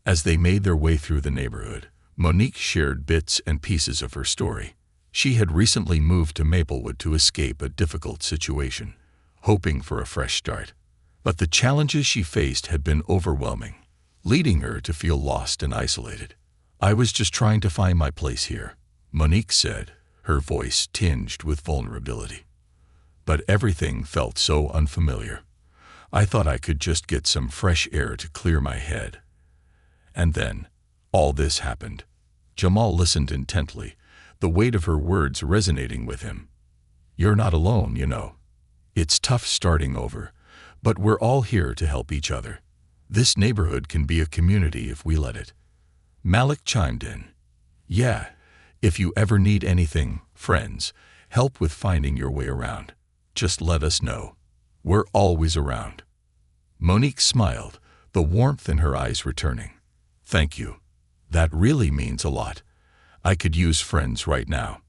Speaker 1: As they made their way through the neighborhood, Monique shared bits and pieces of her story. She had recently moved to Maplewood to escape a difficult situation, hoping for a fresh start. But the challenges she faced had been overwhelming, leading her to feel lost and isolated. "I was just trying to find my place here," Monique said, her voice tinged with vulnerability. "But everything felt so unfamiliar. I thought I could just get some fresh air to clear my head. And then, all this happened." Jamal listened intently, the weight of her words resonating with him. "You're not alone, you know. It's tough starting over, but we're all here to help each other. This neighborhood can be a community if we let it." Malik chimed in. "Yeah, if you ever need anything, friends, help with finding your way around, just let us know. We're always around." Monique smiled, the warmth in her eyes returning. "Thank you. That really means a lot. I could use friends right now."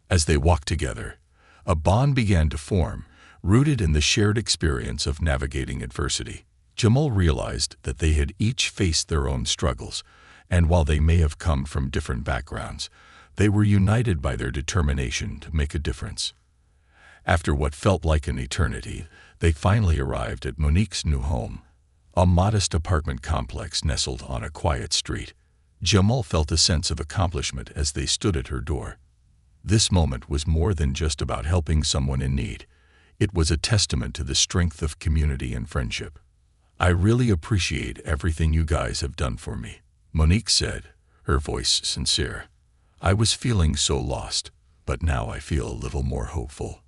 Speaker 1: As they walked together, a bond began to form, rooted in the shared experience of navigating adversity. Jamal realized that they had each faced their own struggles, and while they may have come from different backgrounds, they were united by their determination to make a difference. After what felt like an eternity, they finally arrived at Monique's new home, a modest apartment complex nestled on a quiet street. Jamal felt a sense of accomplishment as they stood at her door. This moment was more than just about helping someone in need. It was a testament to the strength of community and friendship. "I really appreciate everything you guys have done for me," Monique said, her voice sincere. "I was feeling so lost, but now I feel a little more hopeful."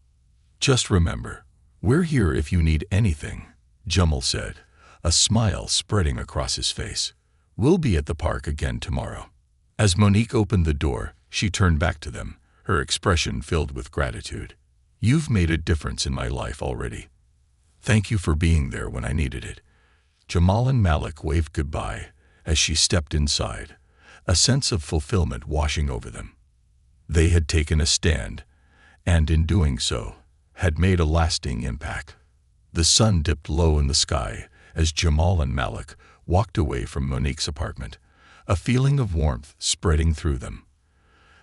Speaker 1: "Just remember, we're here if you need anything," Jamal said, a smile spreading across his face. "We'll be at the park again tomorrow." As Monique opened the door, she turned back to them, her expression filled with gratitude. "You've made a difference in my life already. Thank you for being there when I needed it." Jamal and Malik waved goodbye as she stepped inside, a sense of fulfillment washing over them. They had taken a stand, and in doing so, had made a lasting impact. The sun dipped low in the sky as Jamal and Malik walked away from Monique's apartment, a feeling of warmth spreading through them.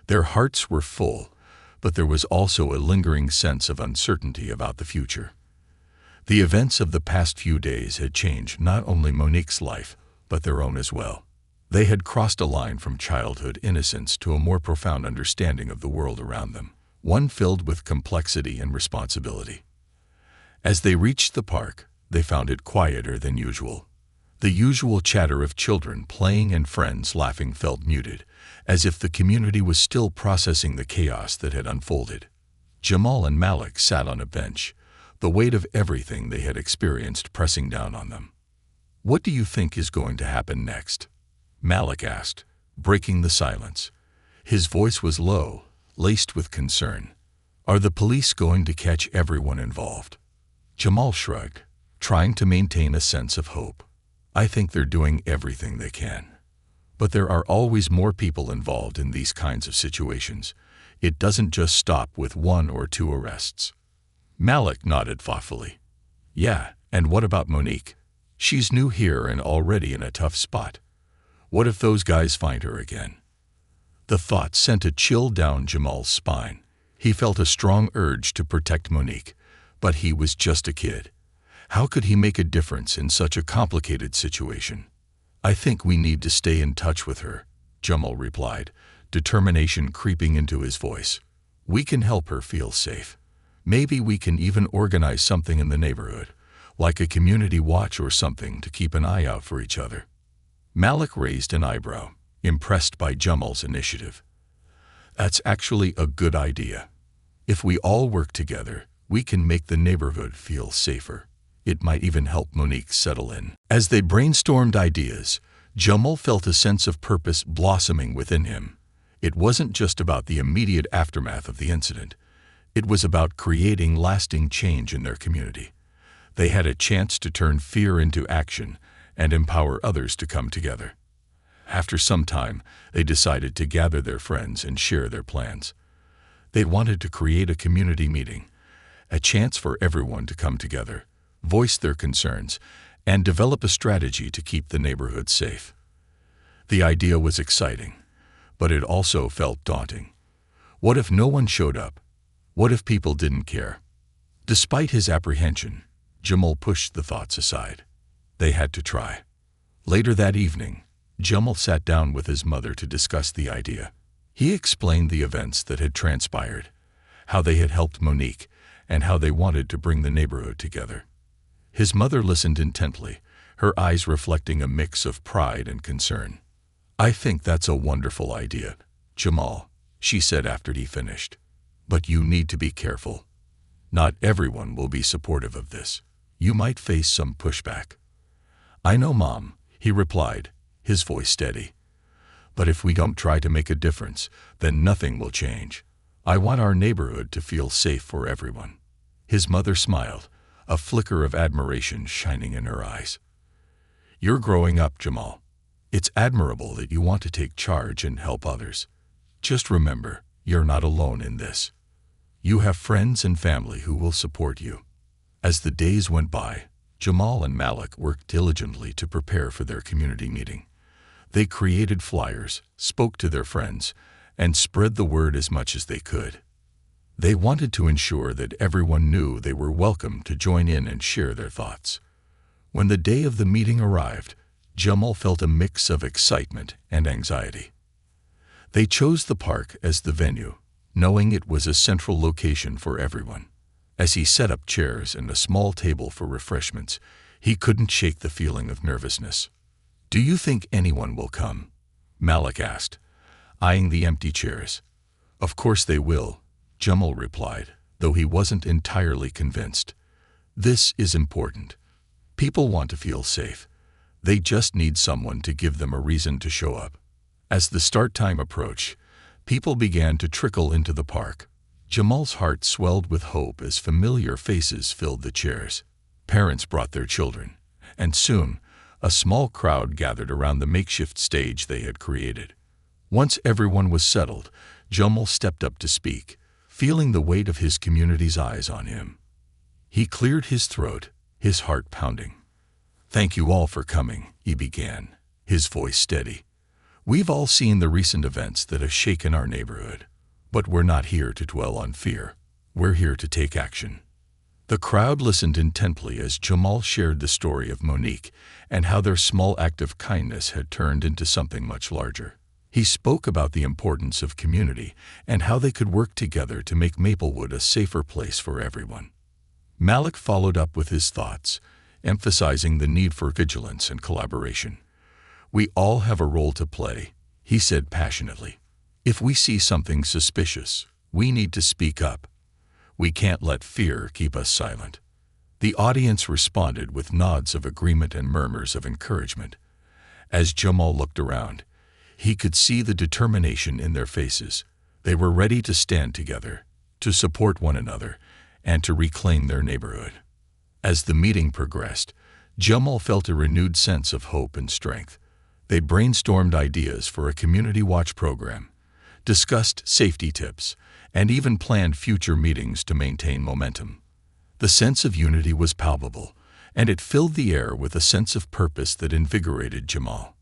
Speaker 1: Their hearts were full, but there was also a lingering sense of uncertainty about the future. The events of the past few days had changed not only Monique's life, but their own as well. They had crossed a line from childhood innocence to a more profound understanding of the world around them, one filled with complexity and responsibility. As they reached the park, they found it quieter than usual. The usual chatter of children playing and friends laughing felt muted, as if the community was still processing the chaos that had unfolded. Jamal and Malik sat on a bench, the weight of everything they had experienced pressing down on them. "What do you think is going to happen next?" Malik asked, breaking the silence. His voice was low, laced with concern. "Are the police going to catch everyone involved?" Jamal shrugged, trying to maintain a sense of hope. "I think they're doing everything they can. But there are always more people involved in these kinds of situations. It doesn't just stop with 1 or 2 arrests." Malik nodded thoughtfully. "Yeah, and what about Monique? She's new here and already in a tough spot. What if those guys find her again?" The thought sent a chill down Jamal's spine. He felt a strong urge to protect Monique, but he was just a kid. How could he make a difference in such a complicated situation? "I think we need to stay in touch with her," Jamal replied, determination creeping into his voice. "We can help her feel safe. Maybe we can even organize something in the neighborhood, like a community watch or something to keep an eye out for each other." Malik raised an eyebrow, impressed by Jamal's initiative. "That's actually a good idea. If we all work together, we can make the neighborhood feel safer. It might even help Monique settle in." As they brainstormed ideas, Jamal felt a sense of purpose blossoming within him. It wasn't just about the immediate aftermath of the incident. It was about creating lasting change in their community. They had a chance to turn fear into action and empower others to come together. After some time, they decided to gather their friends and share their plans. They wanted to create a community meeting, a chance for everyone to come together, voice their concerns, and develop a strategy to keep the neighborhood safe. The idea was exciting, but it also felt daunting. What if no one showed up? What if people didn't care? Despite his apprehension, Jamal pushed the thoughts aside. They had to try. Later that evening, Jamal sat down with his mother to discuss the idea. He explained the events that had transpired, how they had helped Monique, and how they wanted to bring the neighborhood together. His mother listened intently, her eyes reflecting a mix of pride and concern. "I think that's a wonderful idea, Jamal," she said after he finished. "But you need to be careful. Not everyone will be supportive of this. You might face some pushback." "I know, Mom," he replied, his voice steady. "But if we don't try to make a difference, then nothing will change. I want our neighborhood to feel safe for everyone." His mother smiled, a flicker of admiration shining in her eyes. "You're growing up, Jamal. It's admirable that you want to take charge and help others. Just remember, you're not alone in this. You have friends and family who will support you." As the days went by, Jamal and Malik worked diligently to prepare for their community meeting. They created flyers, spoke to their friends, and spread the word as much as they could. They wanted to ensure that everyone knew they were welcome to join in and share their thoughts. When the day of the meeting arrived, Jamal felt a mix of excitement and anxiety. They chose the park as the venue, knowing it was a central location for everyone. As he set up chairs and a small table for refreshments, he couldn't shake the feeling of nervousness. "Do you think anyone will come?" Malik asked, eyeing the empty chairs. "Of course they will," Jamal replied, though he wasn't entirely convinced. "This is important. People want to feel safe. They just need someone to give them a reason to show up." As the start time approached, people began to trickle into the park. Jamal's heart swelled with hope as familiar faces filled the chairs. Parents brought their children, and soon, a small crowd gathered around the makeshift stage they had created. Once everyone was settled, Jamal stepped up to speak, feeling the weight of his community's eyes on him. He cleared his throat, his heart pounding. "Thank you all for coming," he began, his voice steady. "We've all seen the recent events that have shaken our neighborhood. But we're not here to dwell on fear. We're here to take action." The crowd listened intently as Jamal shared the story of Monique and how their small act of kindness had turned into something much larger. He spoke about the importance of community and how they could work together to make Maplewood a safer place for everyone. Malik followed up with his thoughts, emphasizing the need for vigilance and collaboration. "We all have a role to play," he said passionately. "If we see something suspicious, we need to speak up. We can't let fear keep us silent." The audience responded with nods of agreement and murmurs of encouragement. As Jamal looked around, he could see the determination in their faces. They were ready to stand together, to support one another, and to reclaim their neighborhood. As the meeting progressed, Jamal felt a renewed sense of hope and strength. They brainstormed ideas for a community watch program, discussed safety tips, and even planned future meetings to maintain momentum. The sense of unity was palpable, and it filled the air with a sense of purpose that invigorated Jamal.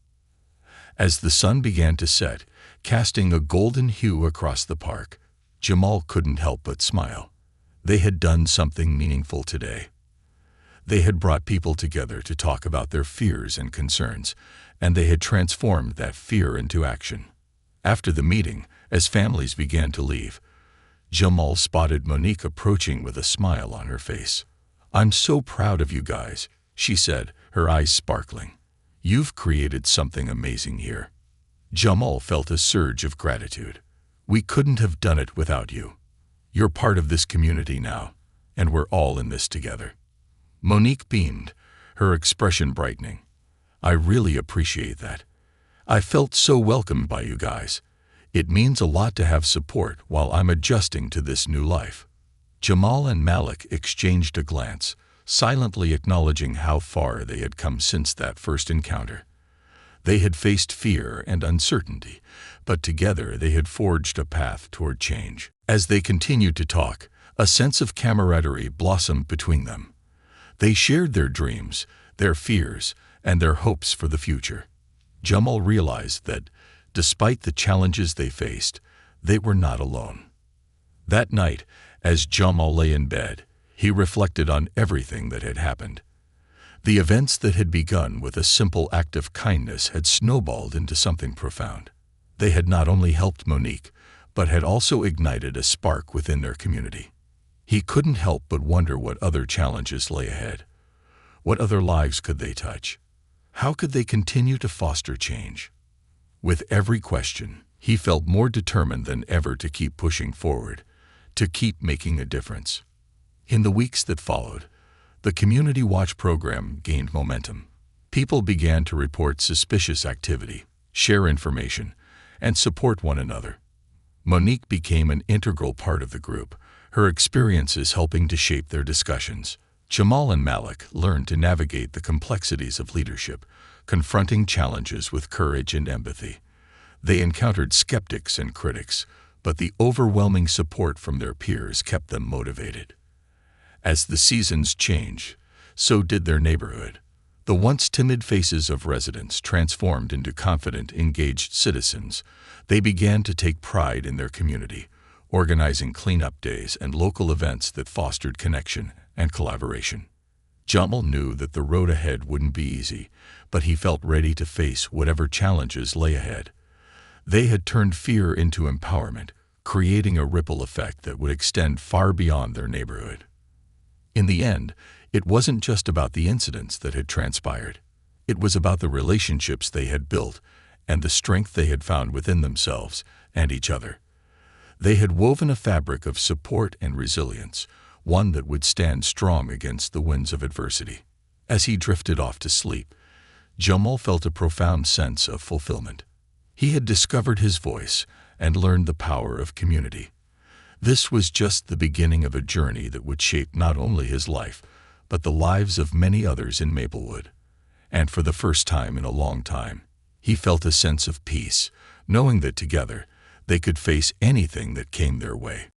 Speaker 1: As the sun began to set, casting a golden hue across the park, Jamal couldn't help but smile. They had done something meaningful today. They had brought people together to talk about their fears and concerns, and they had transformed that fear into action. After the meeting, as families began to leave, Jamal spotted Monique approaching with a smile on her face. "I'm so proud of you guys," she said, her eyes sparkling. "You've created something amazing here." Jamal felt a surge of gratitude. "We couldn't have done it without you. You're part of this community now, and we're all in this together." Monique beamed, her expression brightening. "I really appreciate that. I felt so welcomed by you guys. It means a lot to have support while I'm adjusting to this new life." Jamal and Malik exchanged a glance, silently acknowledging how far they had come since that first encounter. They had faced fear and uncertainty, but together they had forged a path toward change. As they continued to talk, a sense of camaraderie blossomed between them. They shared their dreams, their fears, and their hopes for the future. Jamal realized that, despite the challenges they faced, they were not alone. That night, as Jamal lay in bed, he reflected on everything that had happened. The events that had begun with a simple act of kindness had snowballed into something profound. They had not only helped Monique, but had also ignited a spark within their community. He couldn't help but wonder what other challenges lay ahead. What other lives could they touch? How could they continue to foster change? With every question, he felt more determined than ever to keep pushing forward, to keep making a difference. In the weeks that followed, the Community Watch program gained momentum. People began to report suspicious activity, share information, and support one another. Monique became an integral part of the group, her experiences helping to shape their discussions. Jamal and Malik learned to navigate the complexities of leadership, confronting challenges with courage and empathy. They encountered skeptics and critics, but the overwhelming support from their peers kept them motivated. As the seasons changed, so did their neighborhood. The once timid faces of residents transformed into confident, engaged citizens. They began to take pride in their community, organizing cleanup days and local events that fostered connection and collaboration. Jamal knew that the road ahead wouldn't be easy, but he felt ready to face whatever challenges lay ahead. They had turned fear into empowerment, creating a ripple effect that would extend far beyond their neighborhood. In the end, it wasn't just about the incidents that had transpired. It was about the relationships they had built and the strength they had found within themselves and each other. They had woven a fabric of support and resilience, one that would stand strong against the winds of adversity. As he drifted off to sleep, Jamal felt a profound sense of fulfillment. He had discovered his voice and learned the power of community. This was just the beginning of a journey that would shape not only his life, but the lives of many others in Maplewood. And for the first time in a long time, he felt a sense of peace, knowing that together they could face anything that came their way.